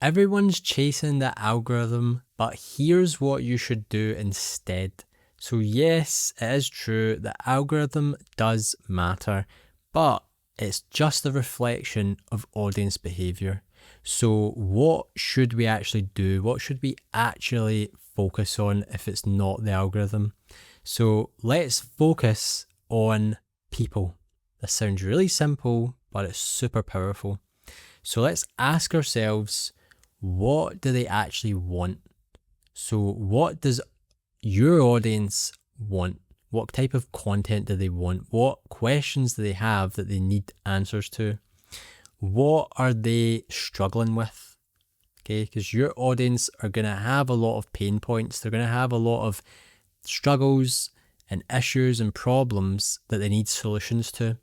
Everyone's chasing the algorithm, but here's what you should do instead. So yes, it is true, the algorithm does matter, but it's just a reflection of audience behavior. So what should we actually do? What should we actually focus on if it's not the algorithm? So let's focus on people. This sounds really simple, but it's super powerful. So let's ask ourselves, what do they actually want? So what does your audience want? What type of content do they want? What questions do they have that they need answers to? What are they struggling with? Okay, because your audience are going to have a lot of pain points. They're going to have a lot of struggles and issues and problems that they need solutions to.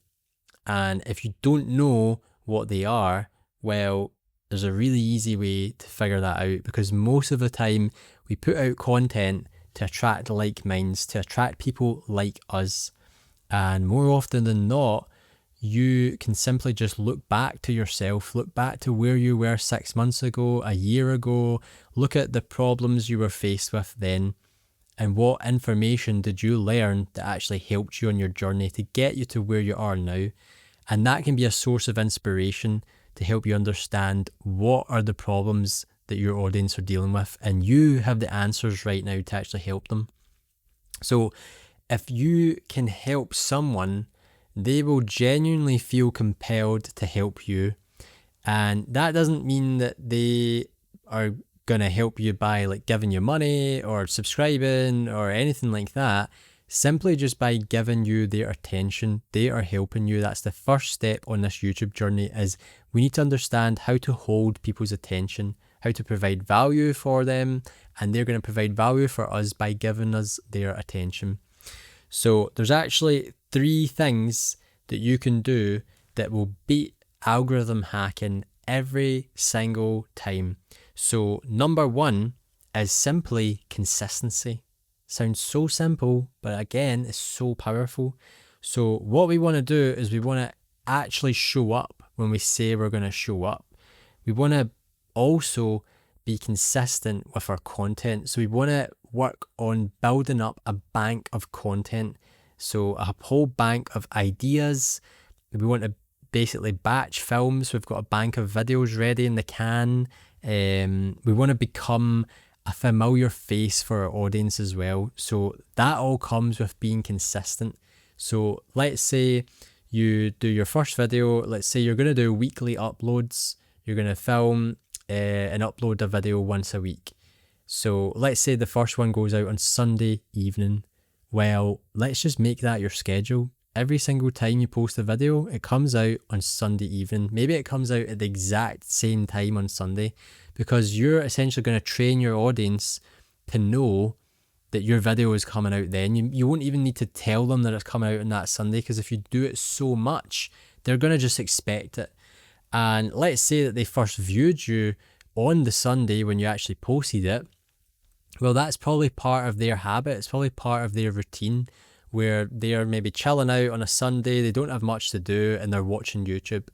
And if you don't know what they are, well, there's a really easy way to figure that out, because most of the time we put out content to attract like minds, to attract people like us. And more often than not, you can simply just look back to yourself, look back to where you were 6 months ago, a year ago, look at the problems you were faced with then, and what information did you learn that actually helped you on your journey to get you to where you are now. And that can be a source of inspiration to help you understand what are the problems that your audience are dealing with, and you have the answers right now to actually help them. So if you can help someone, they will genuinely feel compelled to help you. And that doesn't mean that they are going to help you by like giving you money or subscribing or anything like that. Simply just by giving you their attention, they are helping you. That's the first step on this YouTube journey, is we need to understand how to hold people's attention, how to provide value for them, and they're going to provide value for us by giving us their attention. So there's actually 3 things that you can do that will beat algorithm hacking every single time. So number 1 is simply consistency. Sounds so simple, but again, it's so powerful. So what we want to do is we want to actually show up when we say we're going to show up. We want to also be consistent with our content. So we want to work on building up a bank of content. So a whole bank of ideas. We want to basically batch films. We've got a bank of videos ready in the can. We want to become a familiar face for our audience as well. So that all comes with being consistent. So let's say you do your first video. Let's say you're going to do weekly uploads. You're going to film and upload a video once a week. So let's say the first one goes out on Sunday evening. Well, let's just make that your schedule. Every single time you post a video, it comes out on Sunday evening. Maybe it comes out at the exact same time on Sunday, because you're essentially going to train your audience to know that your video is coming out then. You won't even need to tell them that it's coming out on that Sunday, because if you do it so much, they're going to just expect it. And let's say that they first viewed you on the Sunday when you actually posted it. Well, that's probably part of their habit. It's probably part of their routine, where they're maybe chilling out on a Sunday, they don't have much to do, and they're watching YouTube.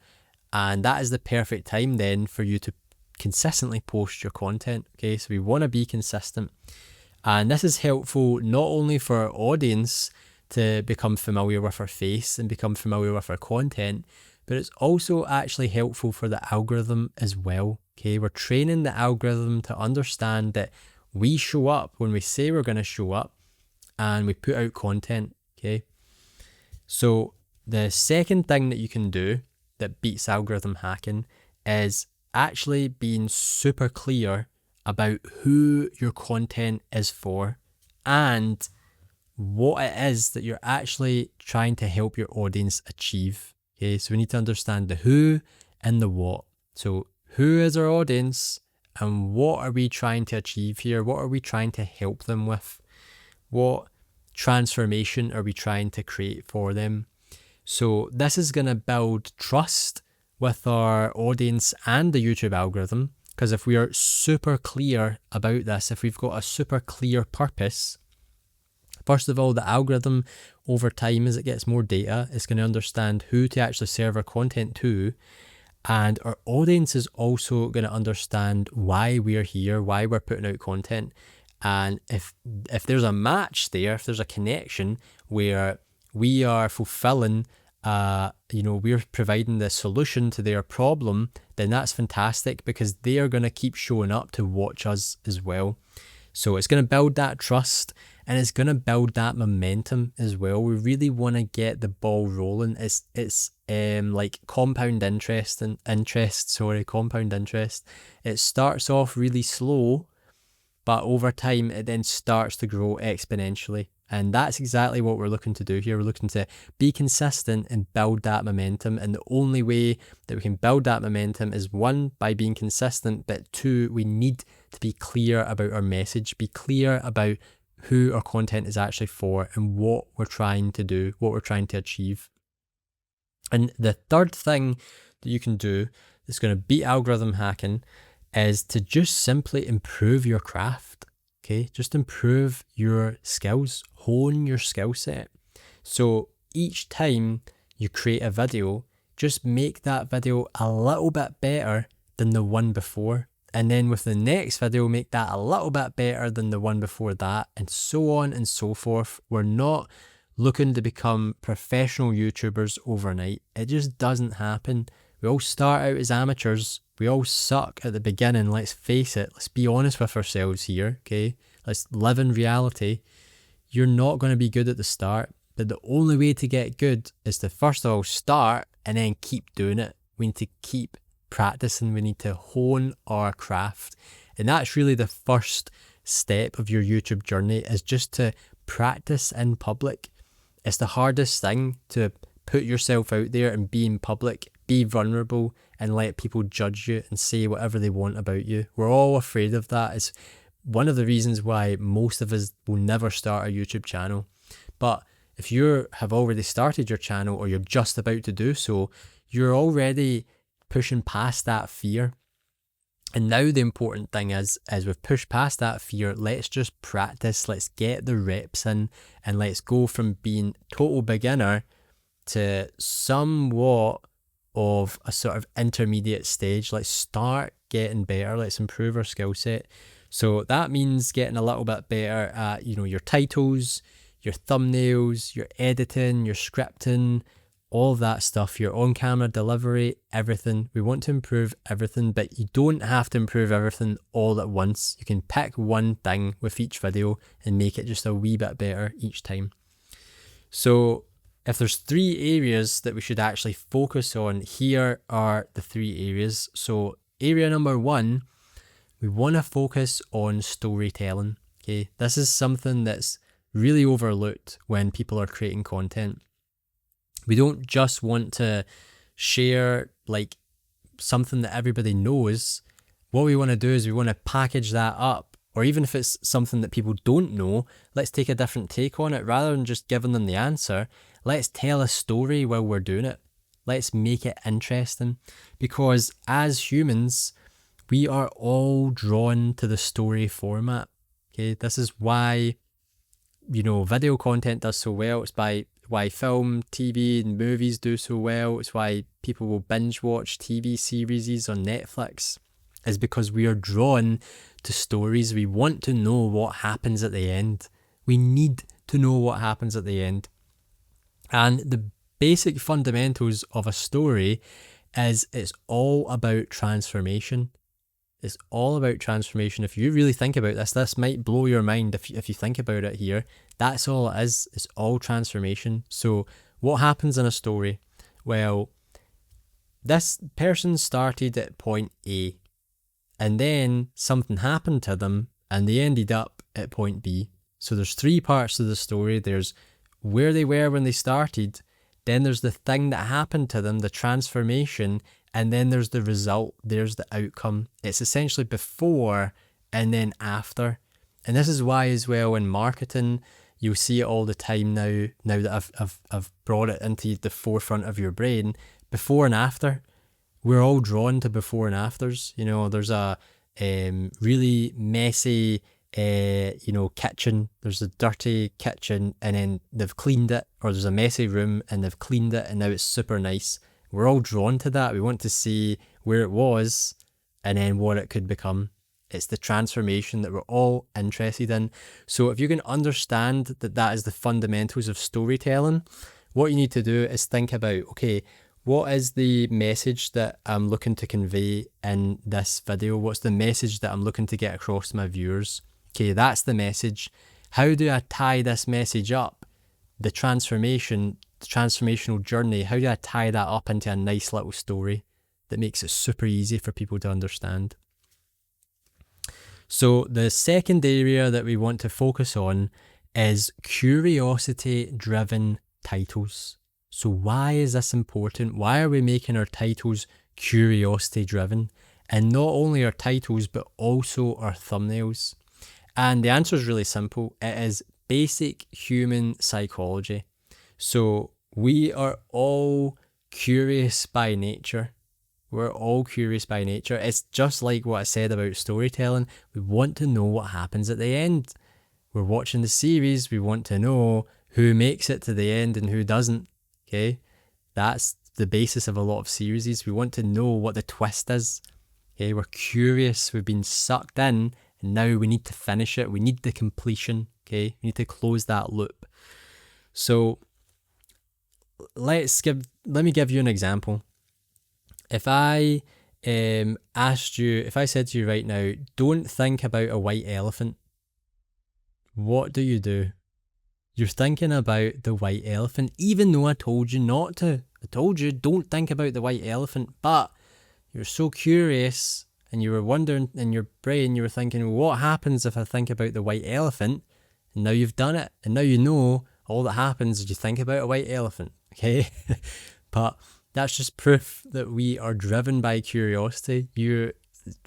And that is the perfect time then for you to consistently post your content. Okay, so we want to be consistent. And this is helpful not only for our audience to become familiar with our face and become familiar with our content, but it's also actually helpful for the algorithm as well. Okay, we're training the algorithm to understand that we show up when we say we're going to show up, and we put out content. Okay, so the second thing that you can do that beats algorithm hacking is actually being super clear about who your content is for and what it is that you're actually trying to help your audience achieve. Okay, so we need to understand the who and the what. So who is our audience and what are we trying to achieve here? What are we trying to help them with? What transformation are we trying to create for them? So this is going to build trust with our audience and the YouTube algorithm, because if we are super clear about this, if we've got a super clear purpose, first of all, the algorithm over time, as it gets more data, is going to understand who to actually serve our content to, And our audience is also going to understand why we're here, why we're putting out content. And if there's a match there, if there's a connection where we are fulfilling, we're providing the solution to their problem, then that's fantastic, because they are going to keep showing up to watch us as well. So it's going to build that trust, and it's going to build that momentum as well. We really want to get the ball rolling. It's like compound interest. It starts off really slow, but over time it then starts to grow exponentially. And that's exactly what we're looking to do here. We're looking to be consistent and build that momentum. And the only way that we can build that momentum is, one, by being consistent, but two, we need to be clear about our message, be clear about who our content is actually for and what we're trying to do, what we're trying to achieve. And the third thing that you can do that's going to beat algorithm hacking is to just simply improve your craft. Okay, just improve your skills, hone your skill set. So each time you create a video, just make that video a little bit better than the one before. And then with the next video, make that a little bit better than the one before that, and so on and so forth. We're not looking to become professional YouTubers overnight. It just doesn't happen. We all start out as amateurs. We all suck at the beginning, let's face it. Let's be honest with ourselves here, okay? Let's live in reality. You're not going to be good at the start, but the only way to get good is to first of all start and then keep doing it. We need to keep practicing. We need to hone our craft. And that's really the first step of your YouTube journey, is just to practice in public. It's the hardest thing, to put yourself out there and be in public, be vulnerable, and let people judge you and say whatever they want about you. We're all afraid of that. It's one of the reasons why most of us will never start a YouTube channel. But if you have already started your channel, or you're just about to do so, you're already pushing past that fear. And now the important thing is, as we've pushed past that fear, let's just practice, let's get the reps in, and let's go from being total beginner to somewhat of a sort of intermediate stage. Let's start getting better. Let's improve our skill set. So that means getting a little bit better at, your titles, your thumbnails, your editing, your scripting, all of that stuff, your on-camera delivery, everything. We want to improve everything, but you don't have to improve everything all at once. You can pick one thing with each video and make it just a wee bit better each time. So if there's 3 areas that we should actually focus on, here are the 3 areas. So area number 1, we want to focus on storytelling. Okay, this is something that's really overlooked when people are creating content. We don't just want to share like something that everybody knows. What we want to do is we want to package that up, or even if it's something that people don't know, let's take a different take on it. Rather than just giving them the answer, let's tell a story while we're doing it. Let's make it interesting, because as humans, we are all drawn to the story format. Okay, this is why, video content does so well. It's why film, TV, and movies do so well. It's why people will binge watch TV series on Netflix, is because we are drawn to stories. We want to know what happens at the end. We need to know what happens at the end. And the basic fundamentals of a story is it's all about transformation. It's all about transformation. If you really think about this might blow your mind if you think about it here. That's all it is. It's all transformation. So what happens in a story? Well, this person started at point A, and then something happened to them and they ended up at point B. So there's 3 parts to the story. There's where they were when they started, then there's the thing that happened to them, the transformation, and then there's the result, there's the outcome. It's essentially before and then after. And this is why as well in marketing, you'll see it all the time now that I've brought it into the forefront of your brain, before and after. We're all drawn to before and afters. There's a really messy kitchen, there's a dirty kitchen and then they've cleaned it, or there's a messy room and they've cleaned it and now it's super nice. We're all drawn to that. We want to see where it was and then what it could become. It's the transformation that we're all interested in. So if you can understand that that is the fundamentals of storytelling, what you need to do is think about, okay, what is the message that I'm looking to convey in this video? What's the message that I'm looking to get across to my viewers? Okay, that's the message. How do I tie this message up? The transformational journey, how do I tie that up into a nice little story that makes it super easy for people to understand? So the second area that we want to focus on is curiosity-driven titles. So why is this important? Why are we making our titles curiosity-driven? And not only our titles, but also our thumbnails. And the answer is really simple. It is basic human psychology. So we are all curious by nature. We're all curious by nature. It's just like what I said about storytelling. We want to know what happens at the end. We're watching the series. We want to know who makes it to the end and who doesn't. Okay? That's the basis of a lot of series. We want to know what the twist is. Okay? We're curious. We've been sucked in and now we need to finish it. We need the completion. Okay? We need to close that loop. So let me give you an example. If I said to you right now, don't think about a white elephant, what do? You're thinking about the white elephant, even though I told you not to. I told you, don't think about the white elephant, but you're so curious and you were wondering in your brain, you were thinking, what happens if I think about the white elephant? And now you've done it. And now you know all that happens is you think about a white elephant, okay? But that's just proof that we are driven by curiosity.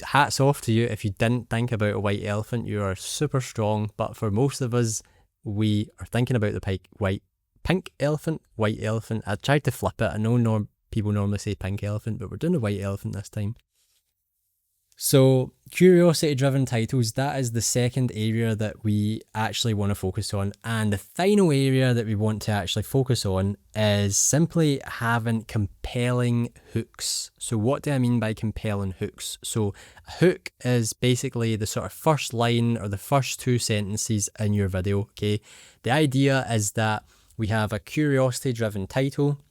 Hats off to you if you didn't think about a white elephant. You are super strong. But for most of us, we are thinking about the pink elephant, white elephant. I tried to flip it. I know people normally say pink elephant, but we're doing a white elephant this time. So curiosity-driven titles, that is the second area that we actually want to focus on. And the final area that we want to actually focus on is simply having compelling hooks. So what do I mean by compelling hooks? So a hook is basically the sort of first line or the first two sentences in your video, okay? The idea is that we have a curiosity-driven title.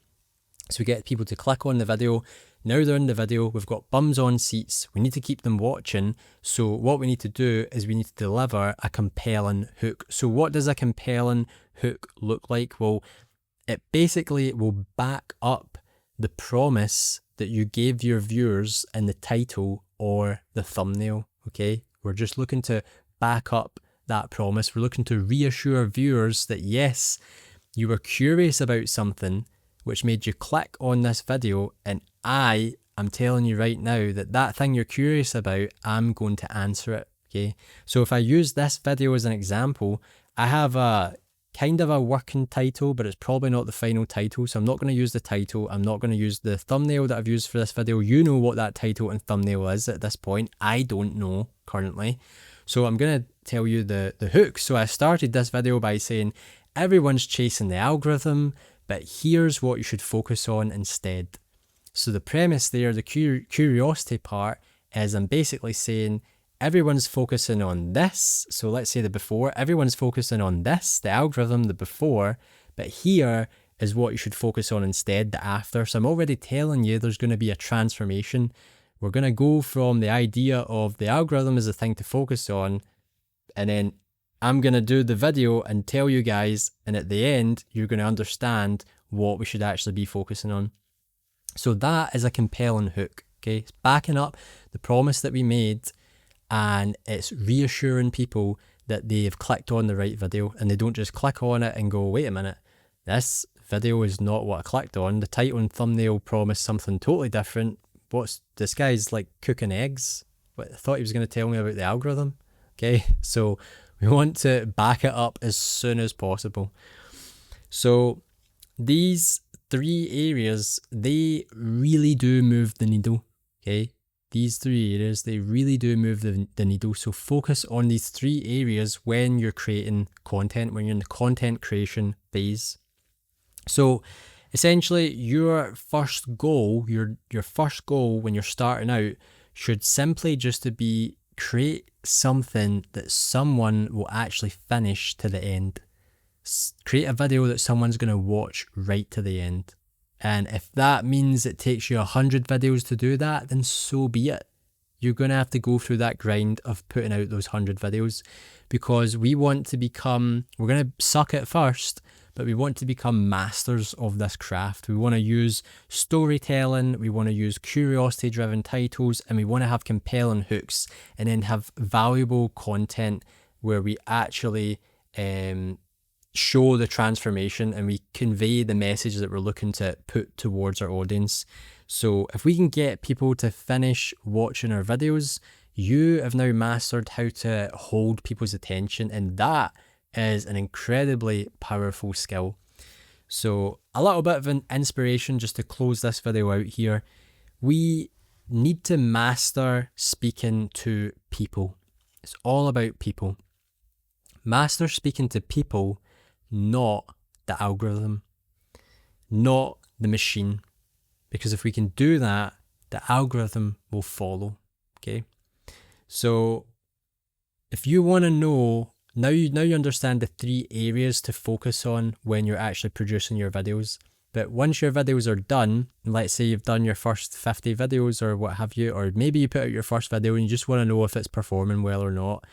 So we get people to click on the video. Now they're in the video, we've got bums on seats, we need to keep them watching. So what we need to do is we need to deliver a compelling hook. So what does a compelling hook look like? Well, it basically will back up the promise that you gave your viewers in the title or the thumbnail, okay? We're just looking to back up that promise. We're looking to reassure viewers that yes, you were curious about something which made you click on this video, and I'm telling you right now that thing you're curious about, I'm going to answer it, okay? So if I use this video as an example, I have a kind of a working title, but it's probably not the final title, so I'm not going to use the title, I'm not going to use the thumbnail that I've used for this video. You know what that title and thumbnail is at this point. I don't know currently. So I'm going to tell you the hook. So I started this video by saying, everyone's chasing the algorithm, but here's what you should focus on instead. So the premise there, the curiosity part, is I'm basically saying everyone's focusing on this. So let's say the before, everyone's focusing on this, the algorithm, the before, but here is what you should focus on instead, the after. So I'm already telling you there's going to be a transformation. We're going to go from the idea of the algorithm as a thing to focus on, and then I'm going to do the video and tell you guys, and at the end, you're going to understand what we should actually be focusing on. So that is a compelling hook, okay? It's backing up the promise that we made, and it's reassuring people that they've clicked on the right video, and they don't just click on it and go, wait a minute, this video is not what I clicked on. The title and thumbnail promised something totally different. This guy's like cooking eggs? I thought he was going to tell me about the algorithm, okay? So we want to back it up as soon as possible. So these three areas, they really do move the needle, okay? These three areas, they really do move the needle. So focus on these three areas when you're creating content, when you're in the content creation phase. So Essentially, your first goal, your first goal when you're starting out should simply just to be create something that someone will actually finish to the end. Create a video that someone's going to watch right to the end. And if that means it takes you 100 videos to do that, then so be it. You're going to have to go through that grind of putting out those 100 videos, because we want to become, we're going to suck at first, but we want to become masters of this craft. We want to use storytelling, we want to use curiosity driven titles, and we want to have compelling hooks, and then have valuable content where we actually show the transformation and we convey the message that we're looking to put towards our audience. So if we can get people to finish watching our videos, you have now mastered how to hold people's attention, and that is an incredibly powerful skill. So a little bit of an inspiration just to close this video out here. We need to master speaking to people. It's all about people. Master speaking to people, not the algorithm, not the machine. Because if we can do that, the algorithm will follow. Okay. So if you want to know, now you understand the 3 areas to focus on when you're actually producing your videos. But once your videos are done, let's say you've done your first 50 videos or what have you, or maybe you put out your first video and you just want to know if it's performing well or not,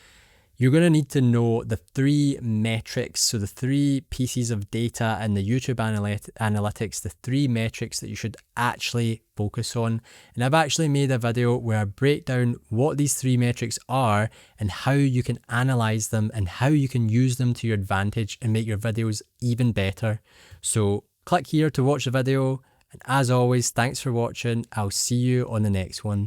you're going to need to know the 3 metrics, so the 3 pieces of data in the YouTube analytics, the 3 metrics that you should actually focus on. And I've actually made a video where I break down what these 3 metrics are and how you can analyze them and how you can use them to your advantage and make your videos even better. So click here to watch the video. And as always, thanks for watching. I'll see you on the next one.